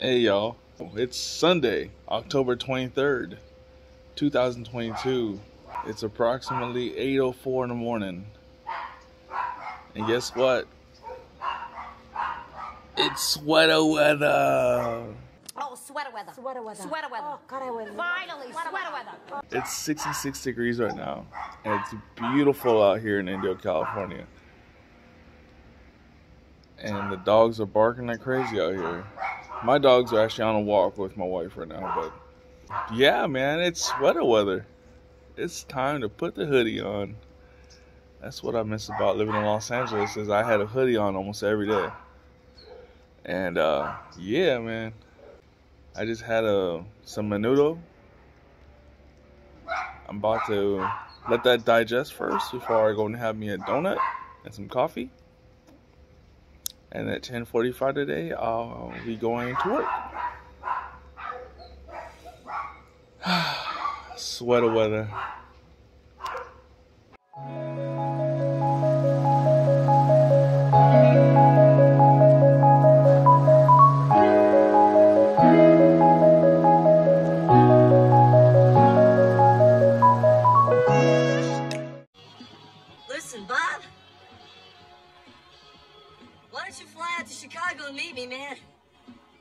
Hey y'all, it's Sunday, October 23rd, 2022. It's approximately 8:04 in the morning. And guess what? It's sweater weather. Oh, sweater weather. Sweater weather. Sweater weather. Oh, God, I weather. Finally, sweater weather. It's 66 degrees right now, and it's beautiful out here in Indio, California. And the dogs are barking like crazy out here. My dogs are actually on a walk with my wife right now, but yeah, man, it's sweater weather. It's time to put the hoodie on. That's what I miss about living in Los Angeles, is I had a hoodie on almost every day. And yeah, man, I just had some menudo. I'm about to let that digest first before I go and have me a donut and some coffee. And at 10:45 today, I'll be going to work. Sweater weather. Listen, Bob. Why don't you fly out to Chicago and meet me, man?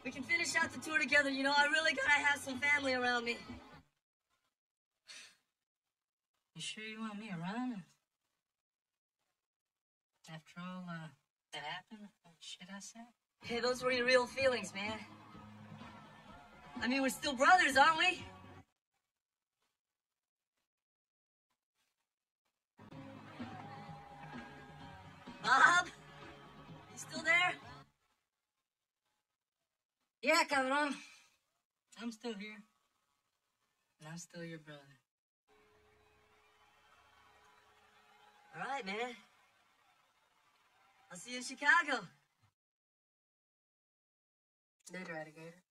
We can finish out the tour together. You know, I really gotta have some family around me. You sure you want me around? After all that happened, shit I said? Hey, those were your real feelings, man. I mean, we're still brothers, aren't we? Bob? You still there? Yeah, cabrón. I'm still here. And I'm still your brother. All right, man. I'll see you in Chicago. Later, alligator.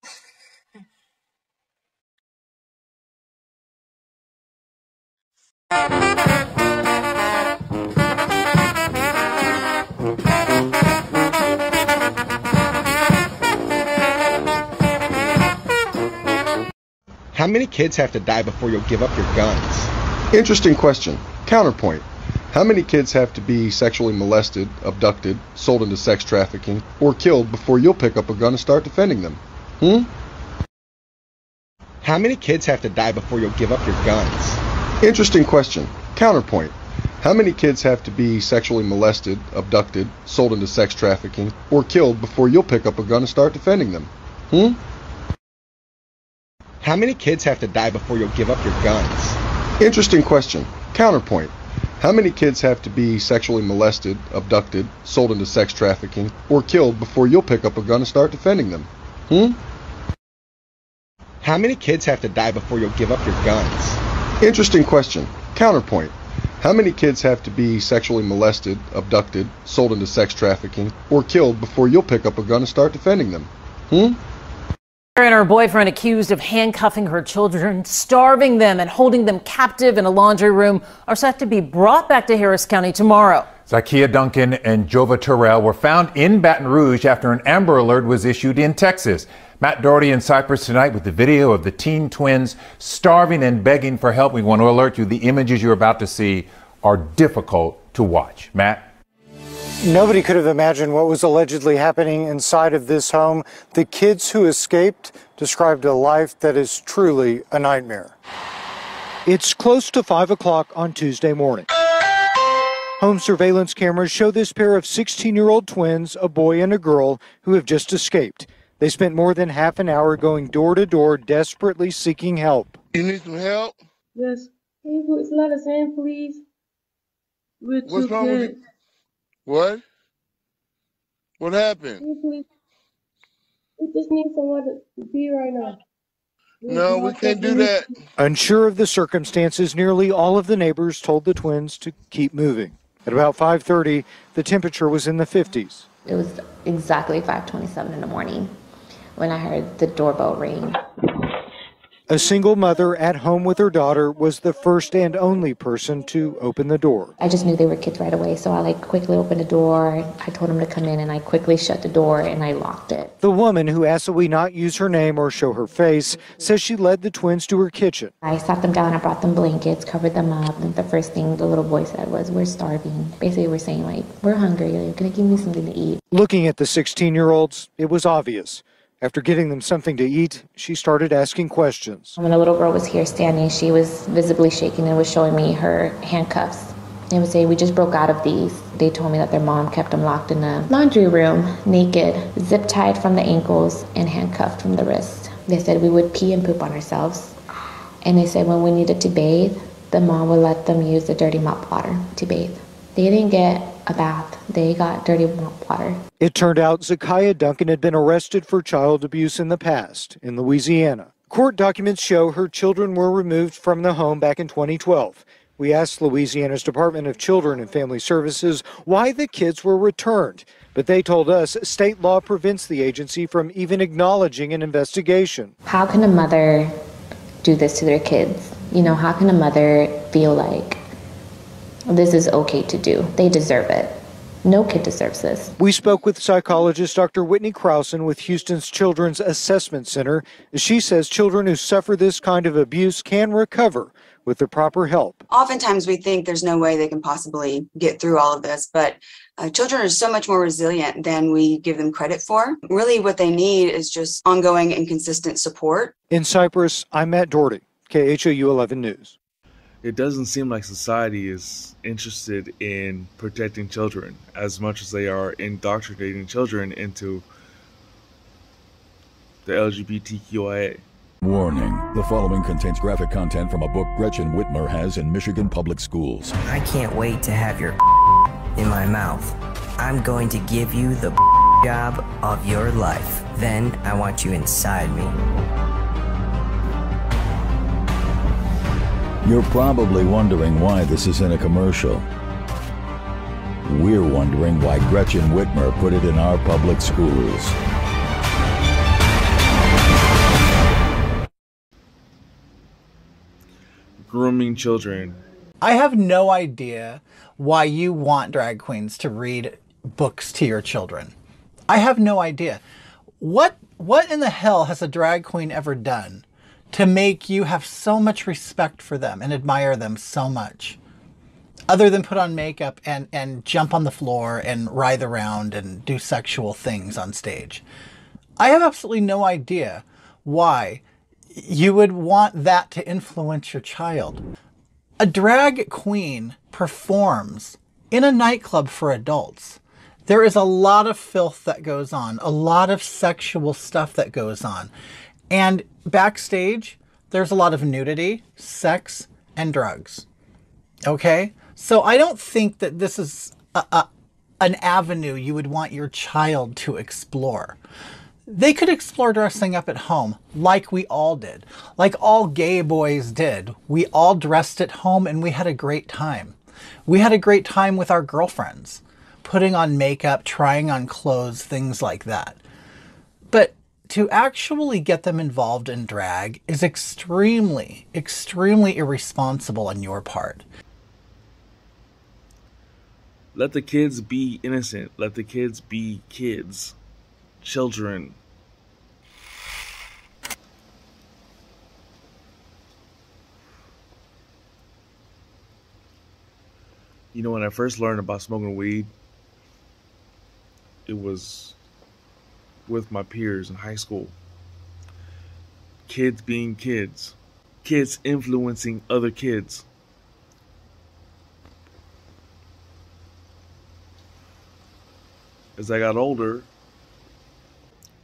How many kids have to die before you'll give up your guns? Interesting question. Counterpoint. How many kids have to be sexually molested, abducted, sold into sex trafficking, or killed before you'll pick up a gun and start defending them? How many kids have to die before you'll give up your guns? Interesting question. Counterpoint. How many kids have to be sexually molested, abducted, sold into sex trafficking, or killed before you'll pick up a gun and start defending them? How many kids have to die before you'll give up your guns? Interesting question. Counterpoint. How many kids have to be sexually molested, abducted, sold into sex trafficking, or killed before you'll pick up a gun and start defending them? How many kids have to die before you'll give up your guns? Interesting question. Counterpoint. How many kids have to be sexually molested, abducted, sold into sex trafficking, or killed before you'll pick up a gun and start defending them? And her boyfriend accused of handcuffing her children, starving them, and holding them captive in a laundry room are set to be brought back to Harris County tomorrow. Zakia Duncan and Jova Terrell were found in Baton Rouge after an Amber Alert was issued in Texas. Matt Doherty in Cypress tonight with the video of the teen twins starving and begging for help. We want to alert you, the images you're about to see are difficult to watch. Matt? Nobody could have imagined what was allegedly happening inside of this home. The kids who escaped described a life that is truly a nightmare. It's close to 5 o'clock on Tuesday morning. Home surveillance cameras show this pair of 16-year-old twins, a boy and a girl, who have just escaped. They spent more than half an hour going door to door, desperately seeking help. You need some help? Yes. Can you put some letters in, please? What's wrong with you? What? What happened? We just need somewhere to be right now. No, we can't do that. Unsure of the circumstances, nearly all of the neighbors told the twins to keep moving. At about 5:30, the temperature was in the 50s. It was exactly 5:27 in the morning when I heard the doorbell ring. A single mother at home with her daughter was the first and only person to open the door. I just knew they were kids right away, so I quickly opened the door. I told them to come in, and I quickly shut the door and I locked it. The woman, who asked that we not use her name or show her face, says she led the twins to her kitchen. I sat them down, I brought them blankets, covered them up, and the first thing the little boy said was, "We're starving." Basically, we're saying, we're hungry, you're gonna give me something to eat. Looking at the 16-year-olds, it was obvious. After getting them something to eat, she started asking questions. When the little girl was here standing, she was visibly shaking and was showing me her handcuffs. They would say, "We just broke out of these." They told me that their mom kept them locked in a laundry room, naked, zip-tied from the ankles and handcuffed from the wrists. They said we would pee and poop on ourselves. And they said when we needed to bathe, the mom would let them use the dirty mop water to bathe. They didn't get a bath. They got dirty mop water. It turned out Zakiah Duncan had been arrested for child abuse in the past in Louisiana. Court documents show her children were removed from the home back in 2012. We asked Louisiana's Department of Children and Family Services why the kids were returned, but they told us state law prevents the agency from even acknowledging an investigation. How can a mother do this to their kids? How can a mother feel like this is okay to do? They deserve it. No kid deserves this. We spoke with psychologist Dr. Whitney Krausen with Houston's Children's Assessment Center. She says children who suffer this kind of abuse can recover with the proper help. Oftentimes we think there's no way they can possibly get through all of this, but children are so much more resilient than we give them credit for. Really what they need is just ongoing and consistent support. In Cypress, I'm Matt Doherty, KHOU 11 News. It doesn't seem like society is interested in protecting children as much as they are indoctrinating children into the LGBTQIA. Warning, the following contains graphic content from a book Gretchen Whitmer has in Michigan public schools. I can't wait to have your in my mouth. I'm going to give you the job of your life. Then I want you inside me. You're probably wondering why this is in a commercial. We're wondering why Gretchen Whitmer put it in our public schools. Grooming children. I have no idea why you want drag queens to read books to your children. I have no idea. What in the hell has a drag queen ever done to make you have so much respect for them and admire them so much? Other than put on makeup and jump on the floor and writhe around and do sexual things on stage. I have absolutely no idea why you would want that to influence your child. A drag queen performs in a nightclub for adults. There is a lot of filth that goes on, a lot of sexual stuff that goes on. And backstage, there's a lot of nudity, sex, and drugs. Okay? So I don't think that this is an avenue you would want your child to explore. They could explore dressing up at home like we all did, like all gay boys did. We all dressed at home and we had a great time. We had a great time with our girlfriends, putting on makeup, trying on clothes, things like that. But to actually get them involved in drag is extremely, extremely irresponsible on your part. Let the kids be innocent. Let the kids be kids. Children. When I first learned about smoking weed, it was with my peers in high school. Kids being kids. Kids influencing other kids. As I got older,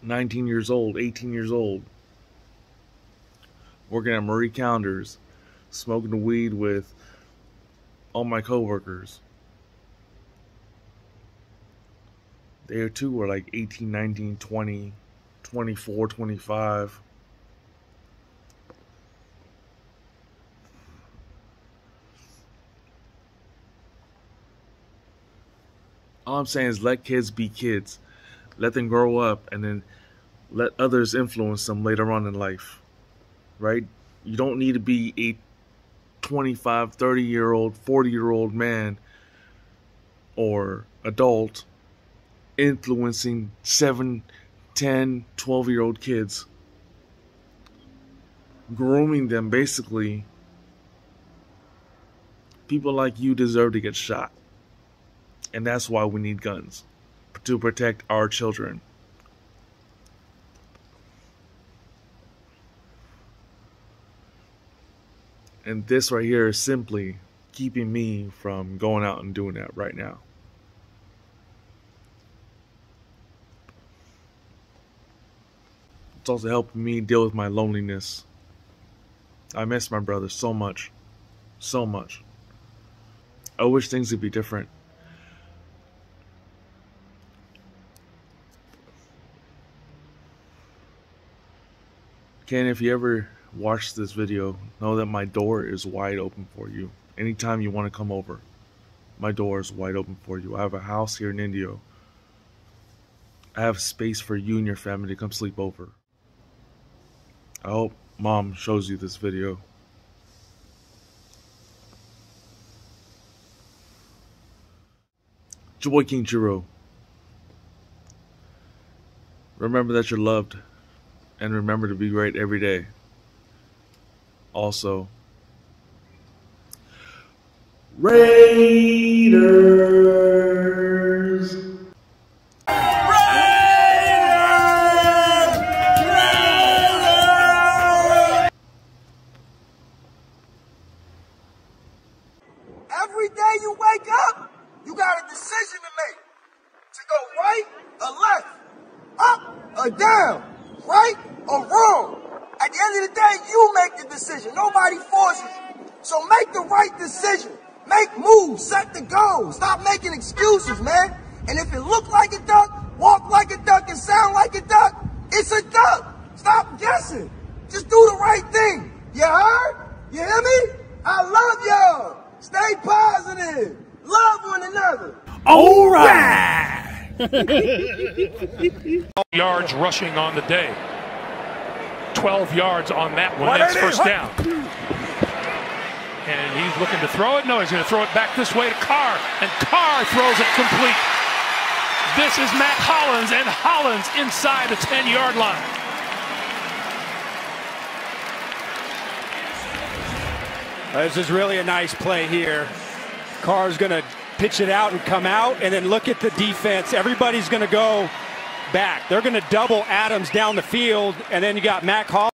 19 years old, 18 years old, working at Marie Callender's, smoking weed with all my coworkers. They too were like 18, 19, 20, 24, 25. All I'm saying is let kids be kids. Let them grow up and then let others influence them later on in life. right? You don't need to be a 25, 30-year-old, 40-year-old man or adult influencing 7, 10, 12-year-old kids, grooming them. Basically, people like you deserve to get shot, and that's why we need guns, to protect our children. And this right here is simply keeping me from going out and doing that right now. It's also helping me deal with my loneliness. I miss my brother so much. So much. I wish things would be different. Ken, if you ever watch this video, know that my door is wide open for you. Anytime you want to come over, my door is wide open for you. I have a house here in Indio. I have space for you and your family to come sleep over. I hope Mom shows you this video. Joy King Churro. Remember that you're loved, and remember to be great every day. Also, Raiders! Every day you wake up, you got a decision to make. To go right or left, up or down, right or wrong. At the end of the day, you make the decision. Nobody forces you. So make the right decision. Make moves, set the goal. Stop making excuses, man. And if it look like a duck, walk like a duck, and sound like a duck, it's a duck. Stop guessing. Just do the right thing. You heard? You hear me? I love y'all. Stay positive. Love one another. All right. Yards rushing on the day. 12 yards on that one. That's first down. And he's looking to throw it. No, he's going to throw it back this way to Carr. And Carr throws it complete. This is Matt Hollins, and Hollins inside the 10-yard line. This is really a nice play here. Carr's going to pitch it out and come out, and then look at the defense. Everybody's going to go back. They're going to double Adams down the field, and then you got Mac Hollins.